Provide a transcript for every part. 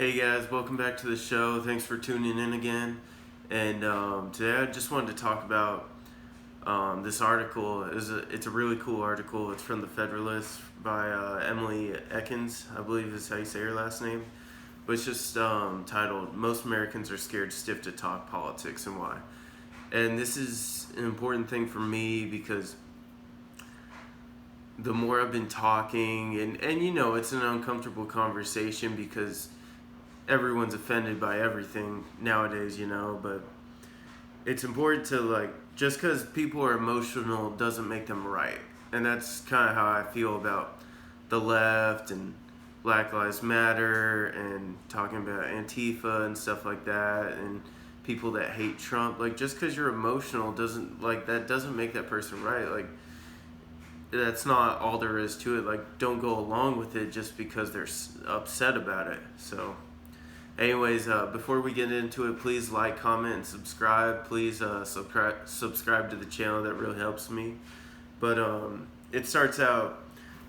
Hey guys, welcome back to the show. Thanks for tuning in again. And today I just wanted to talk about this article. It's a really cool article. It's from the Federalist by Emily Ekins, I believe is how you say her last name. But it's just titled "Most Americans Are Scared Stiff to Talk Politics and Why." And this is an important thing for me because the more I've been talking, and it's an uncomfortable conversation because everyone's offended by everything nowadays, but it's important to just because people are emotional doesn't make them right. And that's kind of how I feel about the left and Black Lives Matter and talking about Antifa and stuff like that and people that hate Trump. Like, just because you're emotional doesn't make that person right. Like, that's not all there is to it. Like, don't go along with it just because they're upset about it. So anyways, before we get into it, please like, comment, and subscribe. Please subscribe to the channel. That really helps me. But it starts out,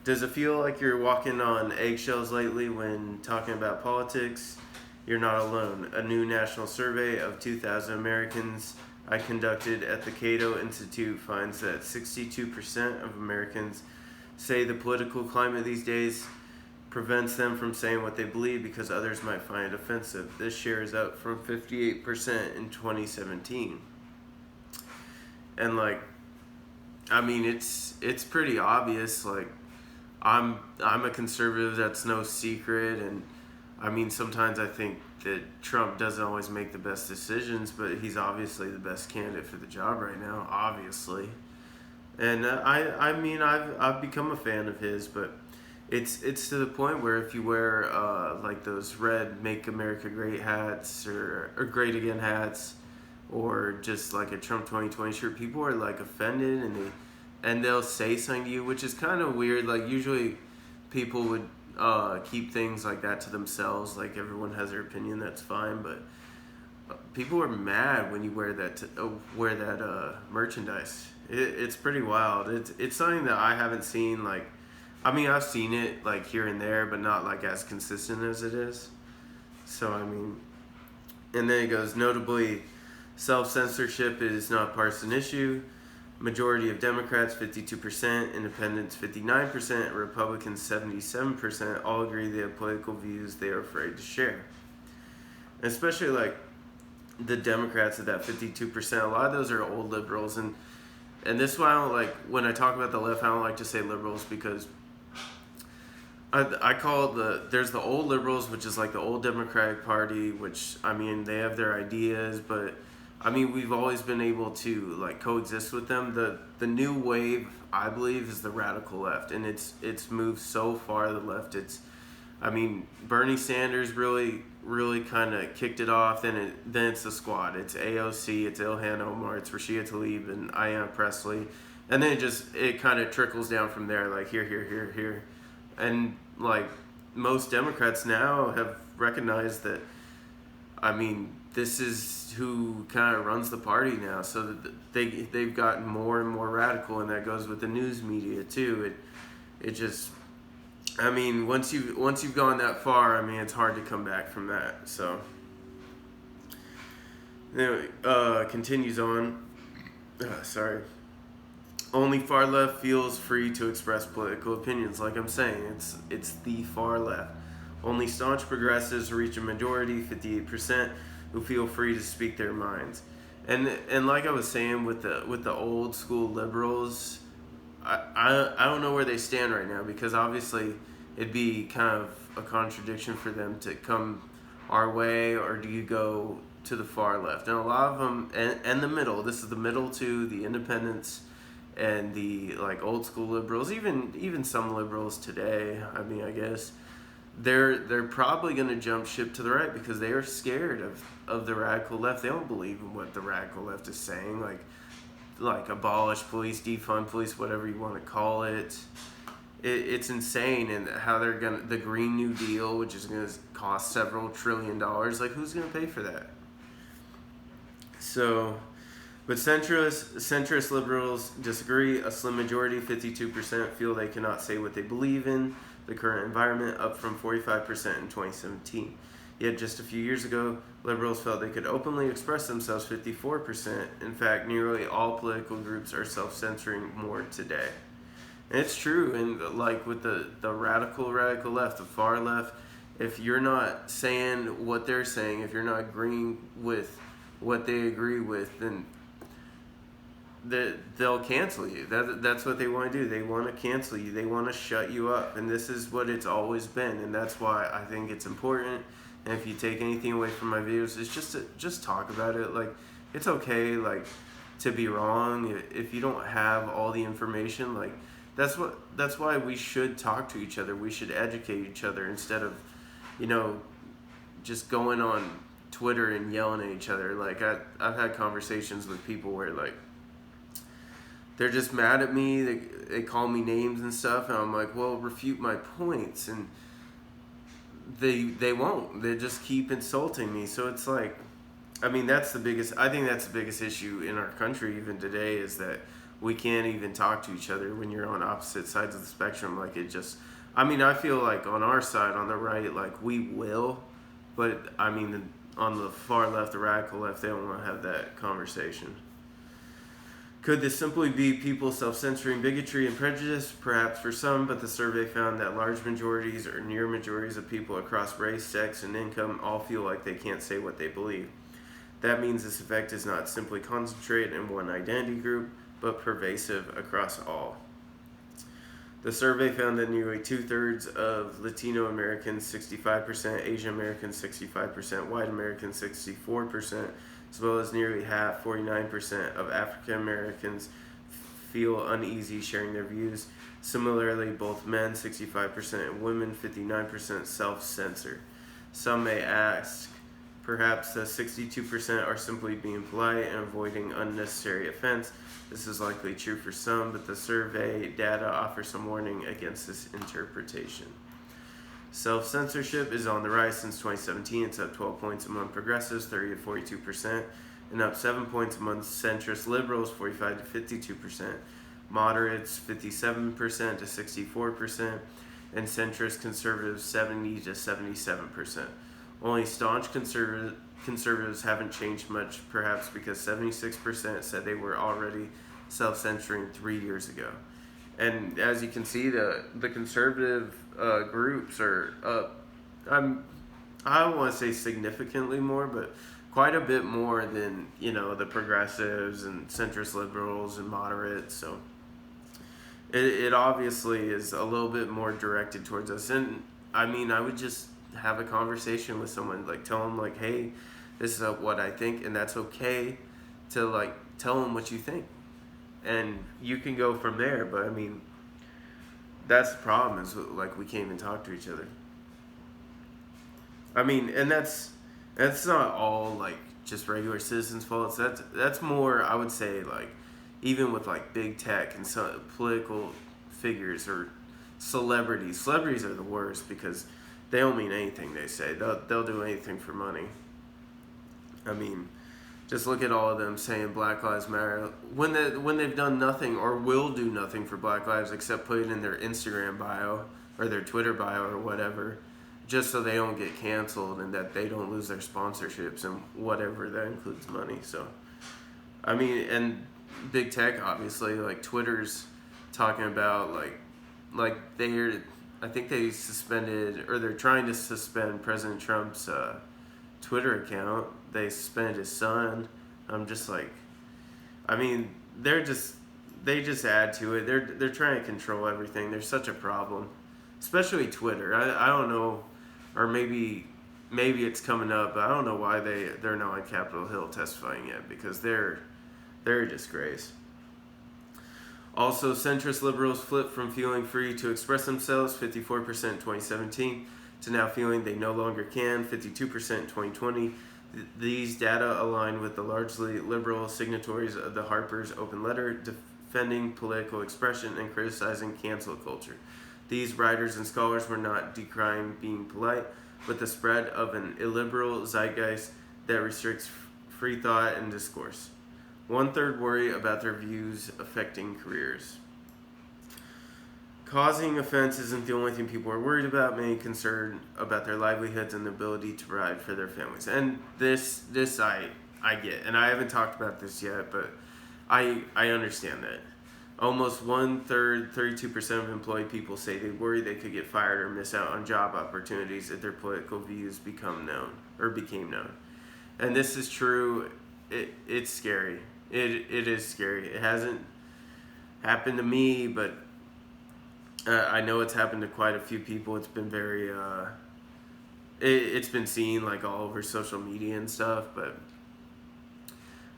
does it feel like you're walking on eggshells lately when talking about politics? You're not alone. A new national survey of 2,000 Americans I conducted at the Cato Institute finds that 62% of Americans say the political climate these days prevents them from saying what they believe because others might find it offensive. This share is up from 58% in 2017. And it's pretty obvious. I'm a conservative, that's no secret, and sometimes I think that Trump doesn't always make the best decisions, but he's obviously the best candidate for the job right now, obviously. And I've become a fan of his, but it's to the point where if you wear those red "Make America Great" hats or "Great Again" hats, or just like a Trump 2020 shirt, people are offended and they'll say something to you, which is kind of weird. Like, usually people would keep things like that to themselves. Like, everyone has their opinion, that's fine, but people are mad when you wear that merchandise. It's pretty wild. It's something that I haven't seen. I've seen it here and there, but not as consistent as it is. So and then it goes, notably, self-censorship is not a partisan issue. Majority of Democrats, 52%, Independents, 59%, Republicans, 77%, all agree they have political views they are afraid to share. And especially the Democrats at that 52%, a lot of those are old liberals, and this is why I don't when I talk about the left, I don't like to say liberals, because I call it there's the old liberals, which is the old Democratic Party, which they have their ideas, but we've always been able to coexist with them. The new wave, I believe, is the radical left, and it's moved so far to the left. Bernie Sanders really kind of kicked it off. Then it's the squad. It's AOC, it's Ilhan Omar, it's Rashida Tlaib, and Ayanna Pressley, and then it kind of trickles down from there. Here, and most Democrats now have recognized that. This is who kind of runs the party now, so that they've gotten more and more radical, and that goes with the news media too. It just, once you've gone that far, it's hard to come back from that. So anyway, continues on. Sorry. Only far left feels free to express political opinions. Like I'm saying, it's the far left. Only staunch progressives reach a majority, 58%, who feel free to speak their minds. And like I was saying with the old school liberals, I don't know where they stand right now, because obviously it'd be kind of a contradiction for them to come our way, or do you go to the far left? And a lot of them, and the middle, this is the middle too, the independents and the old school liberals, even some liberals today, I guess they're probably going to jump ship to the right because they are scared of the radical left. They don't believe in what the radical left is saying, like abolish police, defund police, whatever you want to call it. It's insane. And how they're gonna, the Green New Deal, which is going to cost several $1 trillion, who's going to pay for that? So, but centrist liberals disagree. A slim majority, 52%, feel they cannot say what they believe in the current environment, up from 45% in 2017. Yet just a few years ago, liberals felt they could openly express themselves 54%. In fact, nearly all political groups are self-censoring more today. And it's true, and like with the radical left, the far left, if you're not saying what they're saying, if you're not agreeing with what they agree with, then they'll cancel you. That's what they want to do. They want to cancel you. They want to shut you up. And this is what it's always been. And that's why I think it's important. And if you take anything away from my videos, it's just talk about it. Like, it's okay, like, to be wrong if you don't have all the information. Like, that's why we should talk to each other. We should educate each other instead of, just going on Twitter and yelling at each other. Like, I've had conversations with people where, like, they're just mad at me. They call me names and stuff, and I'm like, well, refute my points, and they won't. They just keep insulting me. So it's like, I mean, that's the biggest. I think that's the biggest issue in our country even today, is that we can't even talk to each other when you're on opposite sides of the spectrum. Like, it just, I mean, I feel like on our side, on the right, like, we will, but I mean, on the far left, the radical left, they don't want to have that conversation. Could this simply be people self-censoring bigotry and prejudice? Perhaps for some, but the survey found that large majorities or near majorities of people across race, sex, and income all feel like they can't say what they believe. That means this effect is not simply concentrated in one identity group, but pervasive across all. The survey found that nearly 2/3 of Latino Americans, 65%, Asian Americans, 65%, white Americans, 64%, as well as nearly half, 49%, of African Americans feel uneasy sharing their views. Similarly, both men, 65%, and women, 59%, self-censor. Some may ask, perhaps the 62% are simply being polite and avoiding unnecessary offense. This is likely true for some, but the survey data offers some warning against this interpretation. Self-censorship is on the rise since 2017. It's up 12 points among progressives, 30 to 42%, and up 7 points among centrist liberals, 45 to 52%, moderates, 57% to 64%, and centrist conservatives, 70 to 77%. Only staunch conservatives haven't changed much, perhaps because 76% said they were already self-censoring 3 years ago. And as you can see, the conservative groups are up. I don't want to say significantly more, but quite a bit more than the progressives and centrist liberals and moderates. So it obviously is a little bit more directed towards us. And I mean, I would just have a conversation with someone, like tell them like, hey, this is what I think, and that's okay to like tell them what you think. And you can go from there, but I mean, that's the problem, is like we can't even talk to each other. I mean, and that's not all like just regular citizens' faults. That's more, I would say, like even with like big tech and some political figures or celebrities. Celebrities are the worst because they don't mean anything they say. They'll do anything for money. I mean, just look at all of them saying Black Lives Matter when they've done nothing or will do nothing for Black Lives except put it in their Instagram bio or their Twitter bio or whatever, just so they don't get canceled and that they don't lose their sponsorships and whatever that includes money. So, I mean, and big tech obviously, like Twitter's talking about like I think they suspended, or they're trying to suspend President Trump's Twitter account. They suspended his son. I'm just like, I mean, they just add to it. They're trying to control everything. There's such a problem, especially Twitter. I don't know, or maybe it's coming up. But I don't know why they're not on Capitol Hill testifying yet, because they're a disgrace. Also, centrist liberals flipped from feeling free to express themselves, 54% in 2017, to now feeling they no longer can, 52% in 2020. These data align with the largely liberal signatories of the Harper's Open Letter defending political expression and criticizing cancel culture. These writers and scholars were not decrying being polite, but the spread of an illiberal zeitgeist that restricts free thought and discourse. 1/3 worry about their views affecting careers. Causing offense isn't the only thing people are worried about. Many concerned about their livelihoods and the ability to provide for their families. And this I get, and I haven't talked about this yet, but I understand that. Almost 1/3, 32% of employed people say they worry they could get fired or miss out on job opportunities if their political views become known or became known. And this is true. It's scary. It is scary. It hasn't happened to me, but I know it's happened to quite a few people. It's been very, it's been seen like all over social media and stuff. But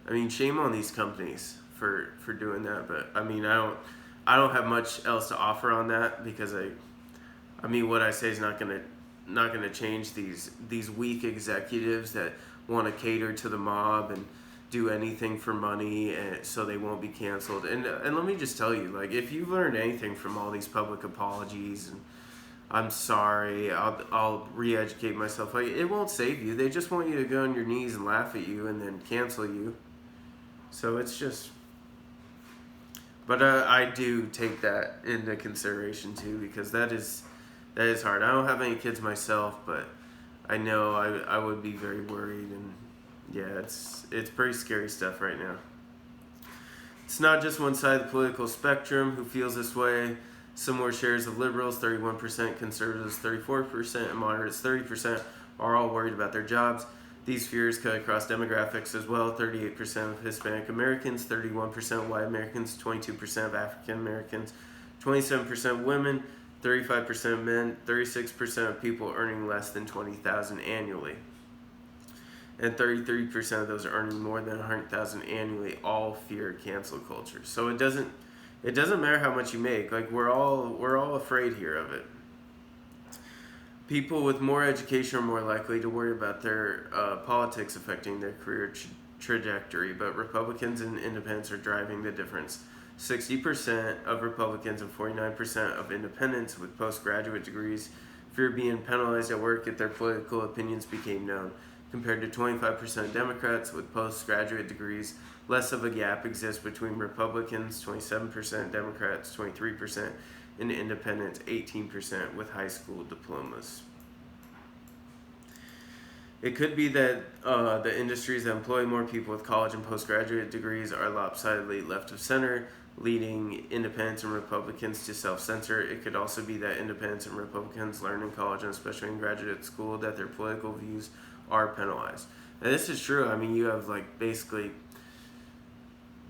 I mean, shame on these companies for doing that. But I mean, I don't have much else to offer on that because I mean, what I say is not gonna change these weak executives that want to cater to the mob and do anything for money, and so they won't be canceled. And let me just tell you, like, if you've learned anything from all these public apologies and I'm sorry, I'll re-educate myself, like, it won't save you. They just want you to go on your knees and laugh at you and then cancel you. So it's just, but I do take that into consideration too, because that is hard. I don't have any kids myself, but I know I would be very worried. And yeah, it's pretty scary stuff right now. It's not just one side of the political spectrum who feels this way. Similar shares of liberals, 31%, conservatives, 34%, and moderates, 30%, are all worried about their jobs. These fears cut across demographics as well. 38% of Hispanic Americans, 31% white Americans, 22% of African Americans, 27% women, 35% of men, 36% of people earning less than $20,000 annually, and 33% of those earning more than $100,000 annually all fear cancel culture. So it doesn't matter how much you make. Like, we're all afraid here of it. People with more education are more likely to worry about their politics affecting their career trajectory, but Republicans and independents are driving the difference. 60% of Republicans and 49% of independents with postgraduate degrees fear being penalized at work if their political opinions became known, compared to 25% of Democrats with postgraduate degrees. Less of a gap exists between Republicans, 27%, Democrats, 23%, and independents, 18%, with high school diplomas. It could be that the industries that employ more people with college and postgraduate degrees are lopsidedly left of center, leading independents and Republicans to self-censor. It could also be that independents and Republicans learn in college, and especially in graduate school, that their political views are penalized. And this is true. I mean, you have, like, basically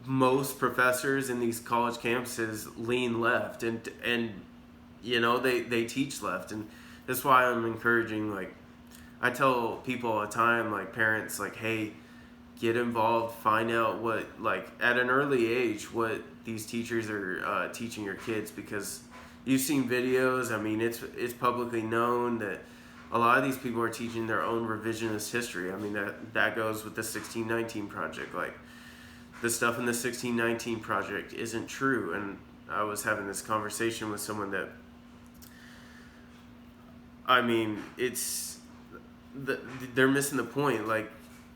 most professors in these college campuses lean left, and you know, they teach left. And that's why I'm encouraging, like, I tell people all the time, like parents, like, hey, get involved, find out what, like, at an early age, what these teachers are teaching your kids, because you've seen videos. I mean, it's publicly known that a lot of these people are teaching their own revisionist history. I mean, that goes with the 1619 Project. Like, the stuff in the 1619 Project isn't true. And I was having this conversation with someone that, I mean, they're missing the point. Like,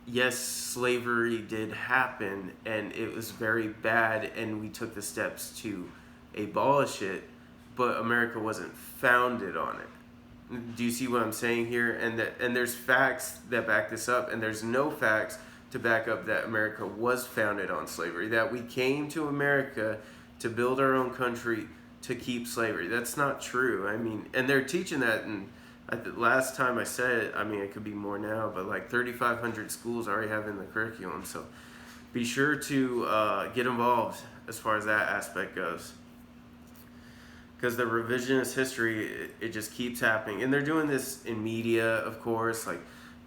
yes, slavery did happen, and it was very bad, and we took the steps to abolish it, but America wasn't founded on it. Do you see what I'm saying here? And there's facts that back this up, and there's no facts to back up that America was founded on slavery, that we came to America to build our own country to keep slavery. That's not true. I mean, and they're teaching that, and last time I said it, I mean, it could be more now, but like 3,500 schools already have it in the curriculum. So be sure to get involved as far as that aspect goes, because the revisionist history, it just keeps happening. And they're doing this in media, of course, like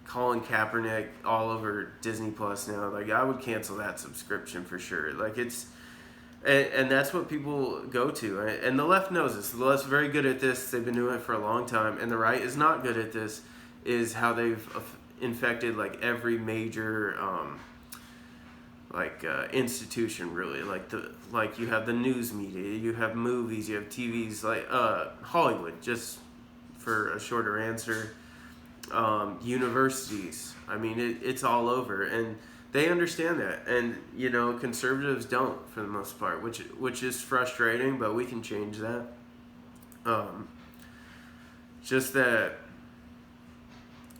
Colin Kaepernick all over Disney Plus now. Like, I would cancel that subscription for sure. Like, and that's what people go to. And the left knows this. The left's very good at this. They've been doing it for a long time. And the right is not good at this, is how they've infected, like, every major institution, really. Like you have the news media, you have movies, you have TVs, like Hollywood, just for a shorter answer. Universities. I mean, it's all over, and they understand that. And, you know, conservatives don't, for the most part, which is frustrating, but we can change that. Um, just that,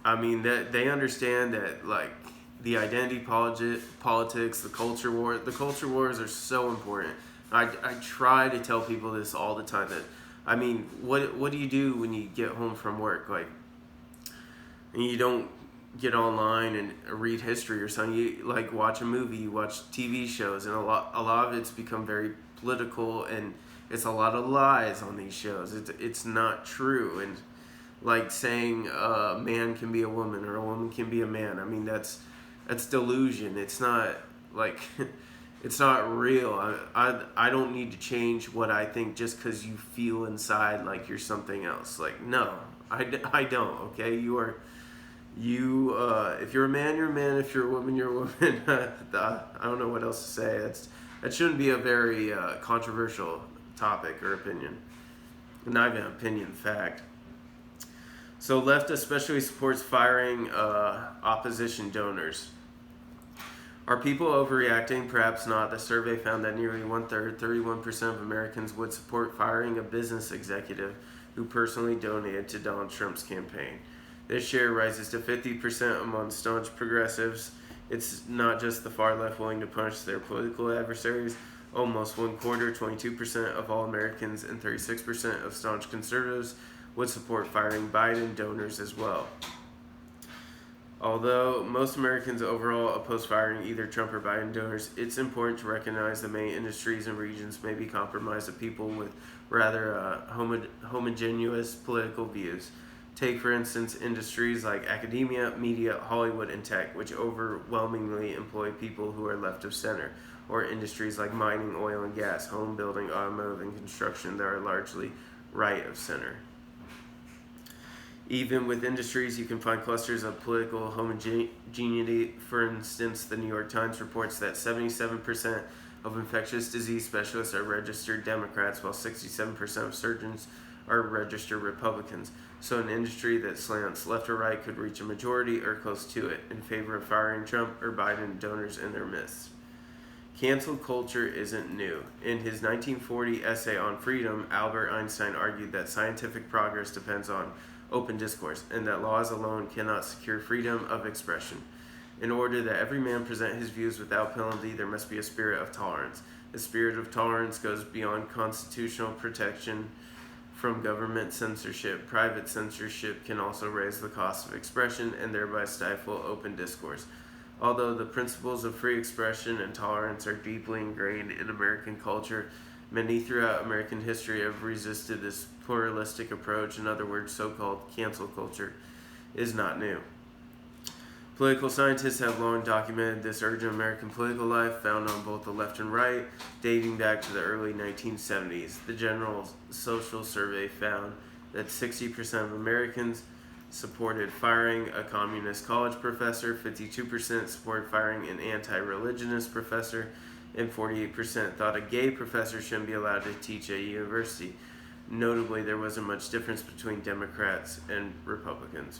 I mean, that they understand that, like, the identity politics, the culture wars are so important. I try to tell people this all the time that, I mean, what do you do when you get home from work? Like, and you don't get online and read history or something. You like watch a movie, you watch TV shows, and a lot of it's become very political, and it's a lot of lies on these shows. It's not true, and like saying a man can be a woman or a woman can be a man. I mean, that's delusion. It's not like it's not real. I don't need to change what I think just because you feel inside like you're something else. Like, no, I don't. Okay, if you're a man, you're a man. If you're a woman, you're a woman. I don't know what else to say. That shouldn't be a very controversial topic or opinion. Not even opinion, fact. So left especially supports firing opposition donors. Are people overreacting? Perhaps not. The survey found that nearly one-third, 31% of Americans would support firing a business executive who personally donated to Donald Trump's campaign. This share rises to 50% among staunch progressives. It's not just the far left willing to punish their political adversaries. Almost one quarter, 22% of all Americans and 36% of staunch conservatives would support firing Biden donors as well. Although most Americans overall oppose firing either Trump or Biden donors, it's important to recognize that many industries and regions may be compromised of people with rather homogeneous political views. Take, for instance, industries like academia, media, Hollywood, and tech, which overwhelmingly employ people who are left of center, or industries like mining, oil and gas, home building, automotive, and construction that are largely right of center. Even with industries, you can find clusters of political homogeneity. For instance, the New York Times reports that 77% of infectious disease specialists are registered Democrats, while 67% of surgeons are registered Republicans. So an industry that slants left or right could reach a majority or close to it in favor of firing Trump or Biden donors in their midst. Cancel culture isn't new. In his 1940 essay on freedom, Albert Einstein argued that scientific progress depends on open discourse, and that laws alone cannot secure freedom of expression. In order that every man present his views without penalty, there must be a spirit of tolerance. The spirit of tolerance goes beyond constitutional protection from government censorship. Private censorship can also raise the cost of expression and thereby stifle open discourse. Although the principles of free expression and tolerance are deeply ingrained in American culture, many throughout American history have resisted this pluralistic approach. In other words, so-called cancel culture is not new. Political scientists have long documented this urge in American political life, found on both the left and right, dating back to the early 1970s. The General Social Survey found that 60% of Americans supported firing a communist college professor, 52% supported firing an anti-religionist professor, and 48% thought a gay professor shouldn't be allowed to teach at a university. Notably, there wasn't much difference between Democrats and Republicans.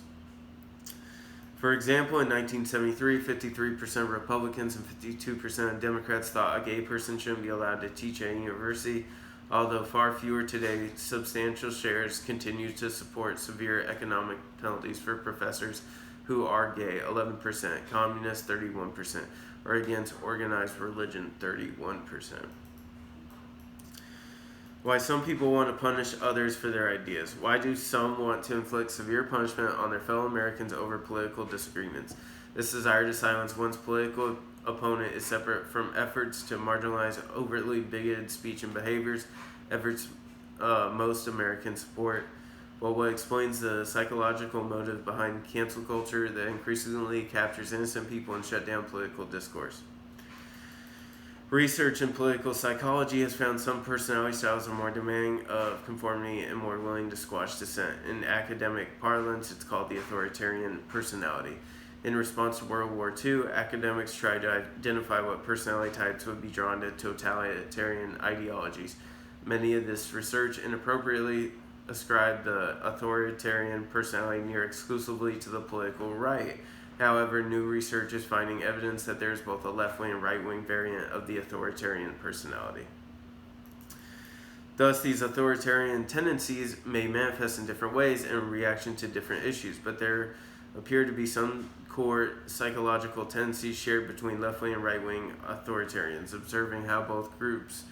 For example, in 1973, 53% of Republicans and 52% of Democrats thought a gay person shouldn't be allowed to teach at a university. Although far fewer today, substantial shares continue to support severe economic penalties for professors who are gay, 11%, communists, 31%, or against organized religion, 31%. Why some people want to punish others for their ideas. Why do some want to inflict severe punishment on their fellow Americans over political disagreements? This desire to silence one's political opponent is separate from efforts to marginalize overtly bigoted speech and behaviors, efforts most Americans support. Well, what explains the psychological motive behind cancel culture that increasingly captures innocent people and shut down political discourse? Research in political psychology has found some personality styles are more demanding of conformity and more willing to squash dissent. In academic parlance, it's called the authoritarian personality. In response to World War II, academics tried to identify what personality types would be drawn to totalitarian ideologies. Many of this research inappropriately ascribed the authoritarian personality near exclusively to the political right. However, new research is finding evidence that there is both a left-wing and right-wing variant of the authoritarian personality. Thus, these authoritarian tendencies may manifest in different ways in reaction to different issues, but there appear to be some core psychological tendencies shared between left-wing and right-wing authoritarians. Observing how both groups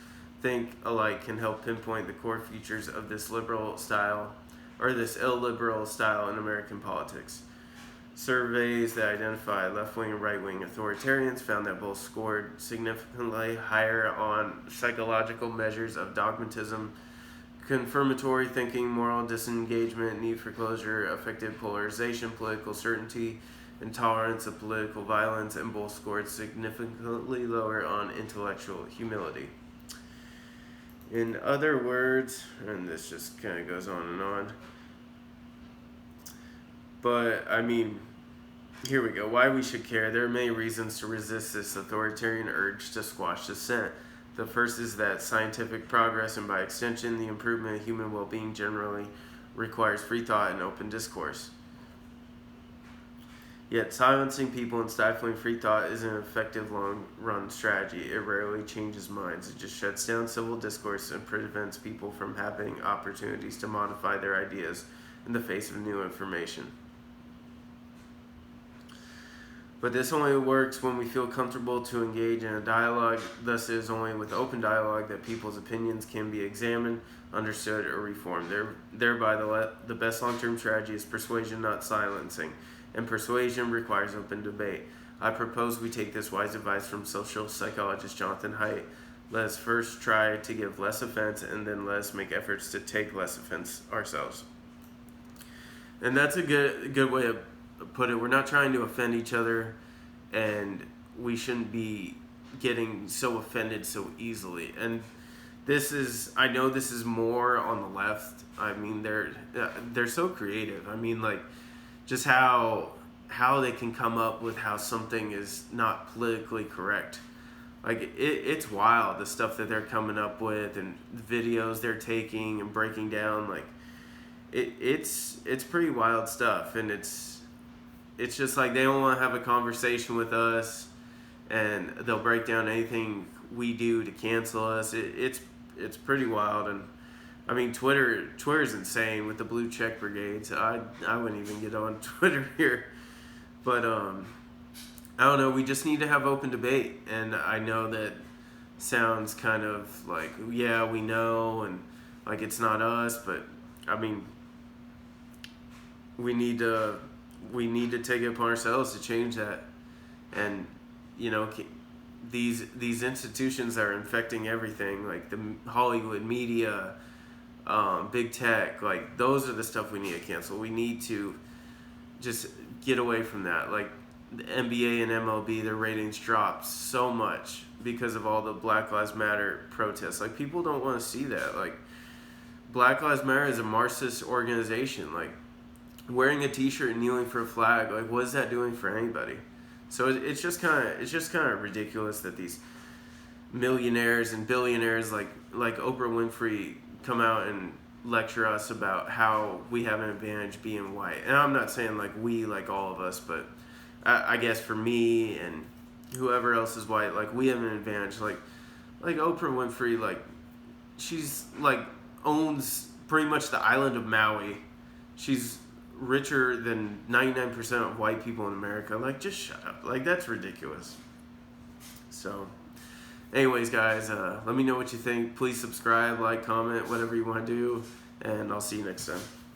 think alike can help pinpoint the core features of this liberal style or this illiberal style in American politics. Surveys that identify left-wing and right-wing authoritarians found that both scored significantly higher on psychological measures of dogmatism, confirmatory thinking, moral disengagement, need for closure, affective polarization, political certainty, and tolerance of political violence, and both scored significantly lower on intellectual humility. In other words, and this just kind of goes on and on, but I mean, here we go. Why we should care. There are many reasons to resist this authoritarian urge to squash dissent. The first is that scientific progress and by extension the improvement of human well-being generally requires free thought and open discourse. Yet silencing people and stifling free thought is an effective long-run strategy. It rarely changes minds. It just shuts down civil discourse and prevents people from having opportunities to modify their ideas in the face of new information. But this only works when we feel comfortable to engage in a dialogue. Thus, it is only with open dialogue that people's opinions can be examined, understood, or reformed. Thereby, the best long-term strategy is persuasion, not silencing. And persuasion requires open debate. I propose we take this wise advice from social psychologist Jonathan Haidt. Let us first try to give less offense, and then let us make efforts to take less offense ourselves. And that's a good way of put it. We're not trying to offend each other, and we shouldn't be getting so offended so easily. And I know this is more on the left. I mean, they're so creative. I mean, like, just how they can come up with how something is not politically correct. Like, it's wild, the stuff that they're coming up with and videos they're taking and breaking down. Like, it's pretty wild stuff, and it's just like they don't want to have a conversation with us, and they'll break down anything we do to cancel us. It's pretty wild. And I mean, Twitter's insane with the blue check brigades. I wouldn't even get on Twitter here, but I don't know. We just need to have open debate, and I know that sounds kind of like, yeah, we know, and like it's not us, but I mean, we need to take it upon ourselves to change that. And you know, these institutions are infecting everything, like the Hollywood media, big tech. Like, those are the stuff we need to cancel. We need to just get away from that. Like the NBA and MLB, their ratings dropped so much because of all the Black Lives Matter protests. Like, people don't want to see that. Like, Black Lives Matter is a Marxist organization. Like, wearing a T-shirt and kneeling for a flag, like, what is that doing for anybody? So it's just kind of ridiculous that these millionaires and billionaires like Oprah Winfrey come out and lecture us about how we have an advantage being white. And I'm not saying like we, like all of us, but I guess for me and whoever else is white, like, we have an advantage. Like Oprah Winfrey, like, she's like owns pretty much the island of Maui. She's richer than 99% of white people in America. Like, just shut up. Like, that's ridiculous. So, anyways, guys, let me know what you think. Please subscribe, like, comment, whatever you want to do, and I'll see you next time.